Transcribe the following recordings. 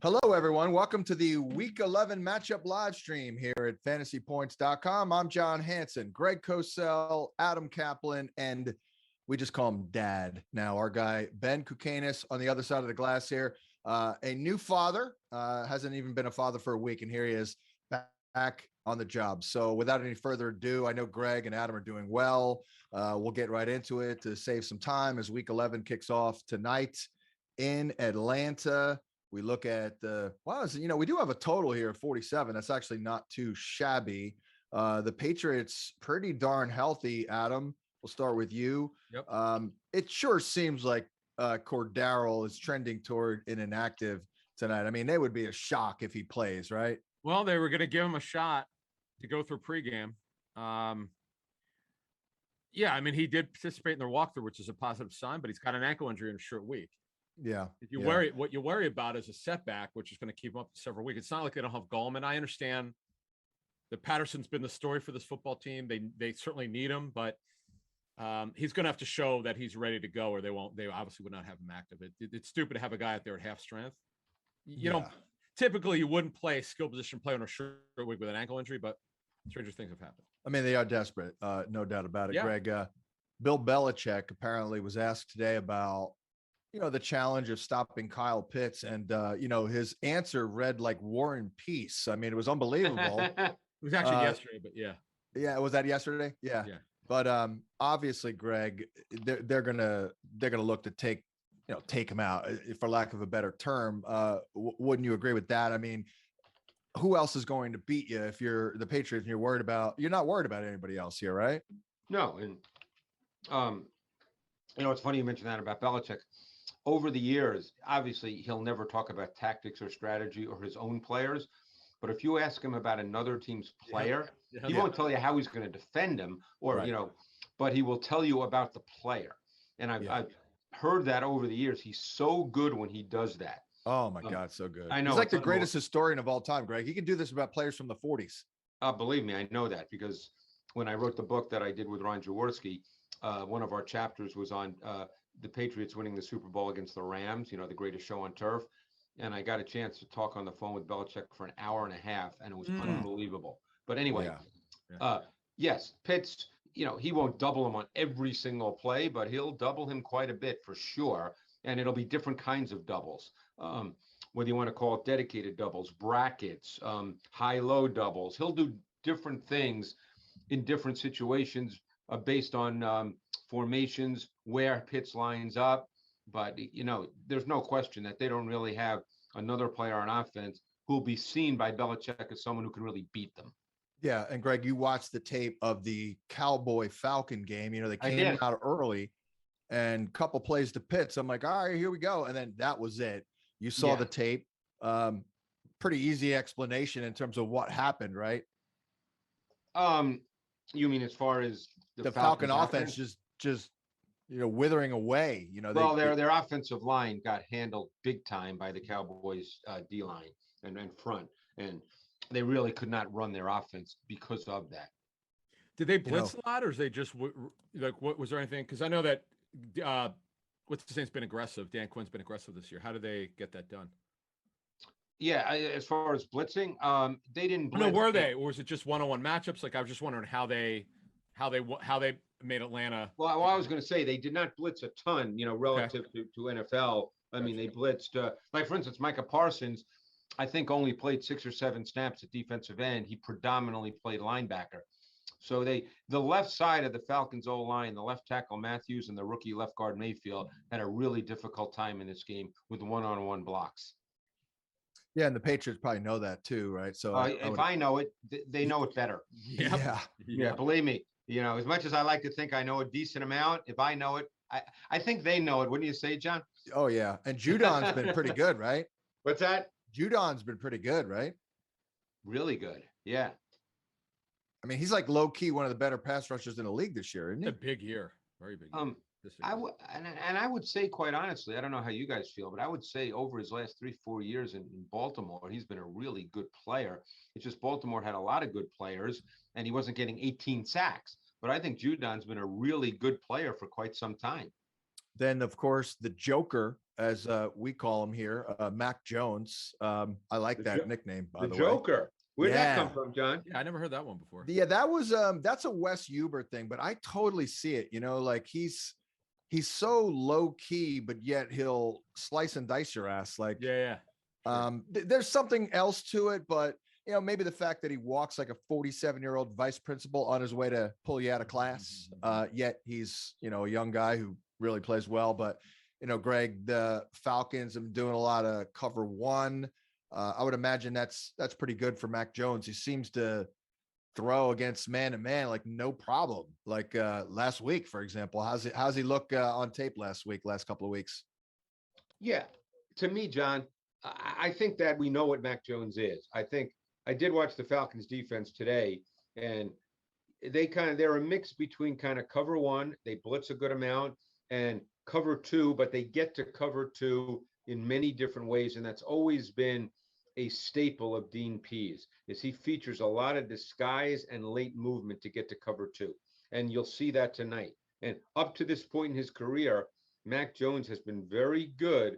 Hello, everyone. Welcome to the Week 11 matchup live stream here at fantasypoints.com. I'm John Hansen, Greg Cosell, Adam Caplan, and we just call him Dad. Now, our guy, Ben Kukanis, on the other side of the glass here, a new father, hasn't even been a father for a week, and here he is back on the job. So without any further ado, I know Greg and Adam are doing well. We'll get right into it to save some time as Week 11 kicks off tonight in Atlanta. We look at we do have a total here of 47. That's actually not too shabby. The Patriots pretty darn healthy. Adam, we'll start with you. Yep. It sure seems like Cordero is trending toward an inactive tonight. I mean, they would be a shock if he plays, right? Well, they were going to give him a shot to go through pregame. Yeah, I mean, he did participate in their walkthrough, which is a positive sign, but he's got an ankle injury in a short week. Yeah. What you worry about is a setback, which is going to keep him up to several weeks. It's not like they don't have Gallman. I understand that Patterson's been the story for this football team. They certainly need him, but he's going to have to show that he's ready to go, or they obviously would not have him active. It's stupid to have a guy out there at half strength. Typically you wouldn't play a skill position player on a short week with an ankle injury, but stranger things have happened. I mean, they are desperate, no doubt about it. Yeah. Greg, Bill Belichick apparently was asked today about the challenge of stopping Kyle Pitts, and his answer read like War and Peace. I mean, it was unbelievable. It was actually yesterday, but yeah. Was that yesterday? Yeah. But obviously, Greg, they're gonna look to take him out, for lack of a better term. Wouldn't you agree with that? I mean, who else is going to beat you if you're the Patriots and you're not worried about anybody else here, right? No, and it's funny you mentioned that about Belichick. Over the years, obviously, he'll never talk about tactics or strategy or his own players. But if you ask him about another team's player, he won't tell you how he's going to defend him but he will tell you about the player. And I've heard that over the years. He's so good when he does that. Oh, my God, so good. I know. He's like the greatest historian of all time, Greg. He can do this about players from the 40s. Believe me, I know that, because when I wrote the book that I did with Ron Jaworski, one of our chapters was on the Patriots winning the Super Bowl against the Rams, the greatest show on turf. And I got a chance to talk on the phone with Belichick for an hour and a half, and it was unbelievable. But anyway, yes, Pitts, he won't double him on every single play, but he'll double him quite a bit for sure. And it'll be different kinds of doubles, whether you want to call it dedicated doubles, brackets, high-low doubles. He'll do different things in different situations based on formations, where Pitts lines up. But, there's no question that they don't really have another player on offense who will be seen by Belichick as someone who can really beat them. Yeah. And Greg, you watched the tape of the Cowboy Falcon game. They came out early and a couple plays to Pitts. I'm like, all right, here we go. And then that was it. You saw the tape. Pretty easy explanation in terms of what happened, right? You mean as far as the Falcon offense just withering away. Their offensive line got handled big time by the Cowboys D line and front, and they really could not run their offense because of that. Did they blitz a lot, or is they just what was there anything? Because I know that what's his name's been aggressive. Dan Quinn's been aggressive this year. How did they get that done? Yeah, as far as blitzing, they didn't blitz. No, were they, or was it just one-on-one matchups? Like, I was just wondering how they made Atlanta. Well, I was going to say they did not blitz a ton, relative to NFL. I mean, they blitzed, like, for instance, Micah Parsons, I think only played 6 or 7 snaps at defensive end. He predominantly played linebacker. So the left side of the Falcons O-line, the left tackle Matthews and the rookie left guard Mayfield had a really difficult time in this game with one-on-one blocks. Yeah, and the Patriots probably know that too, right? So I know it, they know it better. Yeah. Believe me. As much as I like to think I know a decent amount, if I know it, I think they know it. Wouldn't you say, John? Oh, yeah. And Judon's been pretty good, right? What's that? Judon's been pretty good, right? Really good. Yeah. I mean, he's like low-key one of the better pass rushers in the league this year, isn't he? A big year. Very big year. I would say, quite honestly, I don't know how you guys feel, but I would say over his last 3-4 years in Baltimore, he's been a really good player. It's just Baltimore had a lot of good players, and he wasn't getting 18 sacks. But I think Judon's been a really good player for quite some time. Then, of course, the Joker as we call him here, Mac Jones. I like The that nickname, by the way. Joker. Where'd that Yeah. come from, John? Yeah, I never heard that one before. Yeah, that was that's a Wes Uber thing, but I totally see it. Like he's so low key, but yet he'll slice and dice your ass. Like, Yeah. Sure. There's something else to it, but maybe the fact that he walks like a 47-year-old vice principal on his way to pull you out of class. Yet he's a young guy who really plays well. But Greg, the Falcons have been doing a lot of cover one. I would imagine that's pretty good for Mac Jones. He seems to throw against man to man like no problem. Like last week, for example, how's he look on tape last couple of weeks? Yeah, to me, John, I think that we know what Mac Jones is. I think I did watch the Falcons defense today, and they're a mix between kind of cover one, they blitz a good amount, and cover two, but they get to cover two in many different ways, and that's always been a staple of Dean Pease, is he features a lot of disguise and late movement to get to cover two. And you'll see that tonight. And up to this point in his career, Mac Jones has been very good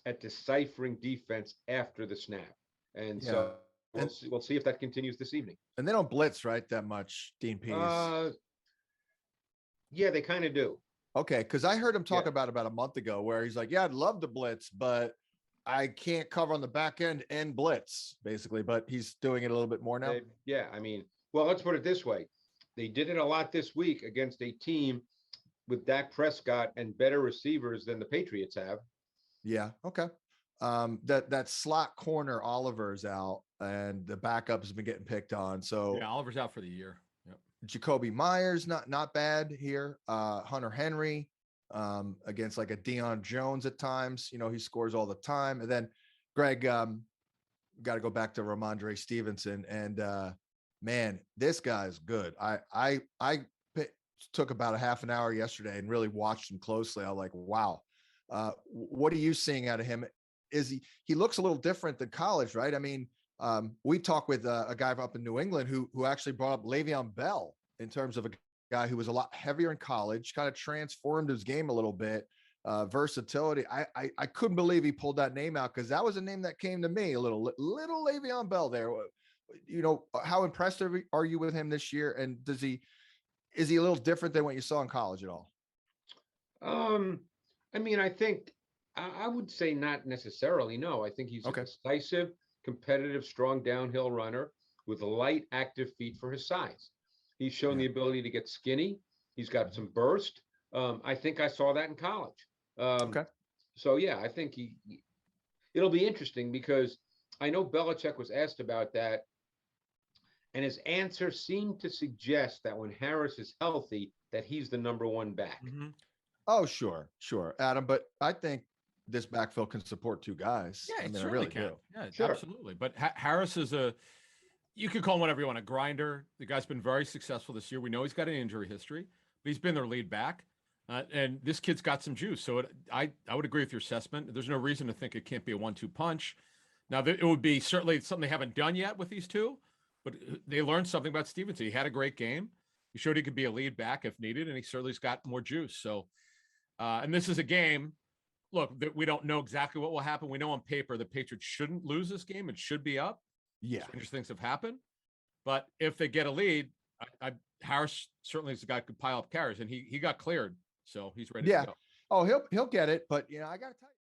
at deciphering defense after the snap. And so we'll see if that continues this evening. And they don't blitz, right, that much, Dean Pease? Yeah, they kind of do. Okay, because I heard him talk about a month ago where he's like, yeah, I'd love to blitz, but I can't cover on the back end and blitz, basically. But he's doing it a little bit more now. Well, let's put it this way. They did it a lot this week against a team with Dak Prescott and better receivers than the Patriots have. Yeah, okay. That slot corner Oliver's out, and the backup has been getting picked on. So yeah, Oliver's out for the year. Yep. Jacoby Myers, not bad here. Hunter Henry, against like a Deion Jones at times, he scores all the time. And then Greg, got to go back to Ramondre Stevenson, and man, this guy's good. I took about a half an hour yesterday and really watched him closely. I was like, wow. What are you seeing out of him? He looks a little different than college, right? I mean, we talked with a guy up in New England who actually brought up Le'Veon Bell in terms of a guy who was a lot heavier in college, kind of transformed his game a little bit, versatility. I couldn't believe he pulled that name out, because that was a name that came to me, a little Le'Veon Bell there. How impressed are you with him this year? And is he a little different than what you saw in college at all? I think I would say not necessarily. No, I think he's a decisive, competitive, strong downhill runner with light, active feet for his size. He's shown the ability to get skinny. He's got some burst. I think I saw that in college. So yeah, I think it'll be interesting, because I know Belichick was asked about that, and his answer seemed to suggest that when Harris is healthy, that he's the number one back. Mm-hmm. Oh, sure, Adam. But I think this backfield can support two guys. Yeah, I really can. do. Yeah, sure. Absolutely. But Harris is you could call him whatever you want, a grinder. The guy's been very successful this year. We know he's got an injury history, but he's been their lead back. And this kid's got some juice. So I would agree with your assessment. There's no reason to think it can't be a 1-2 punch. Now, it would be certainly something they haven't done yet with these two, but they learned something about Stevenson. He had a great game. He showed he could be a lead back if needed, and he certainly's got more juice. So, and this is a game, look, that we don't know exactly what will happen. We know on paper the Patriots shouldn't lose this game. It should be up. Yeah. Stranger things have happened. But if they get a lead, Harris certainly is the guy who could pile up carries, and he got cleared. So he's ready to go. Oh, he'll get it. But, I got to tell you.